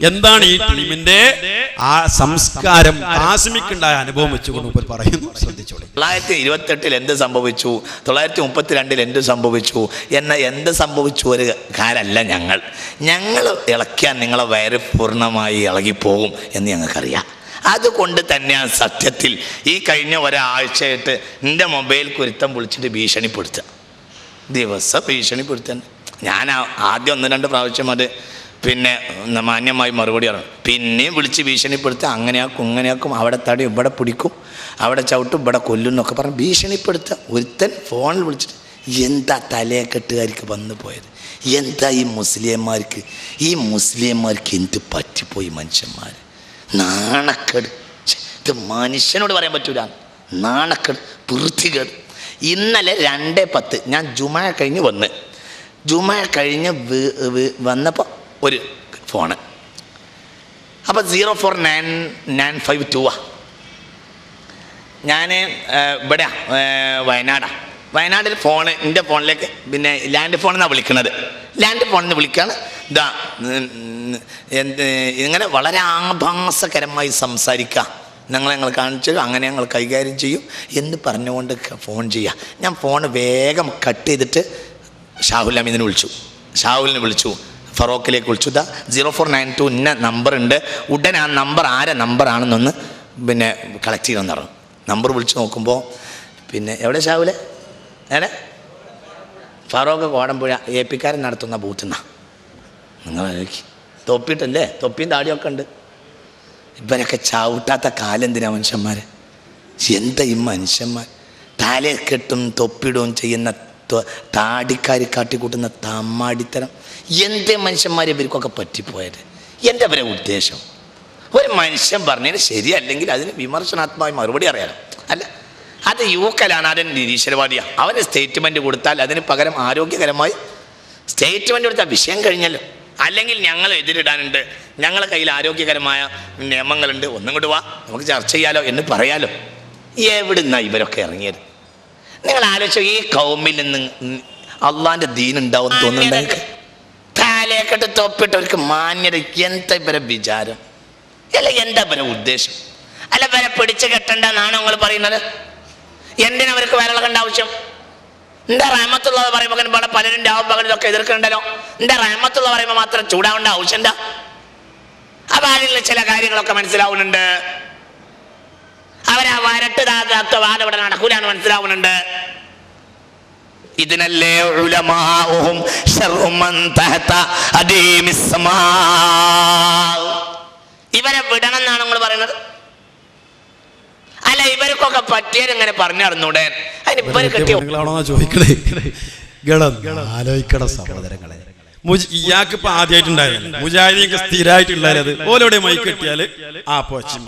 എന്താണ് ഈ ടീമിന്റെ ആ സംസ്കാരം, കാസിമിക്കുണ്ടായ അനുഭവം വെച്ചുകൊണ്ട് പറയുന്നു, ശ്രദ്ധിച്ചോളൂ. 1928 എന്ത് സംഭവിച്ചു, 1932 എന്ത് സംഭവിച്ചു എന്ത് സംഭവിച്ചു ഒരു കാരല്ല. ഞങ്ങൾ ഇളക്കിയാൽ നിങ്ങളെ വയറ് പൂർണ്ണമായി ഇളകിപ്പോകും എന്ന് ഞങ്ങൾക്കറിയാം. അതുകൊണ്ട് തന്നെയാണ് സത്യത്തിൽ ഈ കഴിഞ്ഞ ഒരാഴ്ചയായിട്ട് എൻ്റെ മൊബൈൽ കുരുത്തം വിളിച്ചിട്ട് ഭീഷണിപ്പെടുത്തുക, ദിവസം ഭീഷണിപ്പെടുത്താൻ. ഞാൻ ആദ്യം 1-2 പ്രാവശ്യം അത് പിന്നെ മാന്യമായി മറുപടി പറഞ്ഞു. പിന്നെയും വിളിച്ച് ഭീഷണിപ്പെടുത്തുക, അങ്ങനെയാക്കും ഇങ്ങനെയാക്കും, അവിടെ തടി ഇവിടെ പിടിക്കും, അവിടെ ചവിട്ടും, ഇവിടെ കൊല്ലും എന്നൊക്കെ പറഞ്ഞ് ഭീഷണിപ്പെടുത്തുക. ഒരുത്തൻ ഫോണിൽ വിളിച്ചിട്ട് എന്താ തലയെക്കെട്ടുകാർക്ക് വന്നു പോയത്, എന്താ ഈ മുസ്ലിംമാർക്ക് എന്ത് പറ്റിപ്പോയി മനുഷ്യന്മാർ, നാണക്കേട്. ഇത് മനുഷ്യനോട് പറയാൻ പറ്റൂല, നാണക്കേട്, വൃത്തികേട്. ഇന്നലെ 2:10 ഞാൻ ജുമാ കഴിഞ്ഞ് വന്നപ്പോൾ ഒരു ഫോണ്, അപ്പോൾ 04952 ഞാൻ ഇവിടെ വയനാട്ടിൽ ഫോണ് എൻ്റെ ഫോണിലേക്ക് പിന്നെ ലാൻഡ് ഫോണിൽ നിന്നാണ് വിളിക്കുന്നത്. ലാൻഡ് ഫോണിൽ നിന്ന് വിളിക്കുകയാണ്. ഇതാ ഇങ്ങനെ വളരെ ആഭാസകരമായി സംസാരിക്കുക, ഞങ്ങൾ കാണിച്ചു, അങ്ങനെ ഞങ്ങൾ കൈകാര്യം ചെയ്യും എന്ന് പറഞ്ഞുകൊണ്ട് ഫോൺ ചെയ്യുക. ഞാൻ ഫോൺ വേഗം കട്ട് ചെയ്തിട്ട് ഷാഹുൽ അമീദിനെ വിളിച്ചു, ഫറോക്കിലേക്ക് വിളിച്ചു. ഇതാ 0492 ഇന്ന നമ്പറുണ്ട്, ഉടനെ ആ നമ്പർ ആരെ നമ്പറാണെന്നൊന്ന് പിന്നെ കളക്ട് ചെയ്യണമെന്ന് പറഞ്ഞു. നമ്പർ വിളിച്ച് നോക്കുമ്പോൾ പിന്നെ എവിടെ ഷാഹുലെ ഫറോക്ക് കോടമ്പുഴ AP നടത്തുന്ന ബൂത്ത് നിന്നാണ്. നിങ്ങൾ തൊപ്പിയിട്ടല്ലേ, തൊപ്പിയും താടിയൊക്കെ ഉണ്ട്. ഇവരൊക്കെ ചവിട്ടാത്ത കാലം എന്തിനാ മനുഷ്യന്മാർ, എന്താ ഈ മനുഷ്യന്മാർ തലക്കെട്ടും തൊപ്പിടുകയും ചെയ്യുന്ന താടിക്കാർ കാട്ടിക്കൂട്ടുന്ന തമ്മാടിത്തരം, എന്തേ മനുഷ്യന്മാർ ഇവർക്കൊക്കെ പറ്റിപ്പോയത്, എന്താ അവരെ ഉദ്ദേശം? ഒരു മനുഷ്യൻ പറഞ്ഞതിന് ശരിയല്ലെങ്കിൽ അതിന് വിമർശനാത്മകമായി മറുപടി അറിയാലോ. അല്ല, അത് യൂക്കലാണ്, അതിന് നിരീശ്വരവാദിയാണ്. അവന് സ്റ്റേറ്റ്മെൻറ്റ് കൊടുത്താൽ അതിന് പകരം ആരോഗ്യകരമായി സ്റ്റേറ്റ്മെൻറ്റ് കൊടുത്താൽ വിഷയം കഴിഞ്ഞല്ലോ. അല്ലെങ്കിൽ ഞങ്ങൾ എതിരിടാനുണ്ട്, ഞങ്ങളുടെ കയ്യിൽ ആരോഗ്യകരമായ നിയമങ്ങളുണ്ട്, ഒന്നും കൂടി വാ നമുക്ക് ചർച്ച ചെയ്യാലോ എന്ന് പറയാലോ. എവിടുന്നാണ് ഇവരൊക്കെ ഇറങ്ങിയത്? നിങ്ങൾ ആലോചിച്ചോ, ഈ കൗമിൽ നിന്ന് അള്ളാൻ്റെ ദീനുണ്ടാവും തോന്നുന്നുണ്ടെങ്കിൽ തലയെക്കെട്ട് തൊപ്പിട്ടവർക്ക് മാന്യത, എന്താ ഇവരെ വിചാരം? അല്ല, എന്താ ഇവരെ ഉദ്ദേശം? അല്ല, ഇവരെ പിടിച്ച് കെട്ടണ്ടെന്നാണോ നിങ്ങൾ പറയുന്നത്? എന്തിനവർക്ക് വിരളകണ്ട ആവശ്യം? എൻ്റെ റഹ്മത്തുള്ളത് പറയുമ്പോൾ ഇവിടെ പലരും രാവും പകലൊക്കെ എതിർക്കുന്നുണ്ടല്ലോ. എൻ്റെ റഹ്മത്തുള്ള പറയുമ്പോൾ മാത്രം ചൂടാവേണ്ട ആവശ്യം എന്താ? അപ്പം അതിൽ ചില കാര്യങ്ങളൊക്കെ മനസ്സിലാവുന്നുണ്ട്. അവരാ വരട്ട് താത്ത വാദം ഇവിടെ നടക്കൂലാന്ന് മനസ്സിലാവുന്നുണ്ട്. ഇതിനല്ലേ ഉലമാഉഹും ശർഉ മൻ തഹത അദീമിസ് സമാ, ഇവരെ വിടണം എന്നാണ് നിങ്ങൾ പറയുന്നത്? അല്ല, ഇവർക്കൊക്കെ പറ്റിയതെങ്ങനെ പറഞ്ഞു നടന്നൂടെ? അതിന് ഇവർ ആലോചിക്കണ സഹോദരങ്ങളെ, ഇയാൾക്ക് ഇപ്പൊ ആദ്യമായിട്ടുണ്ടായിരുന്നു, മുജാഹിദീക്ക് സ്ഥിരമായിട്ടുള്ളത് ഓലോടെ മൈക്ക് കെട്ടിയാല് ആ പോച്ചും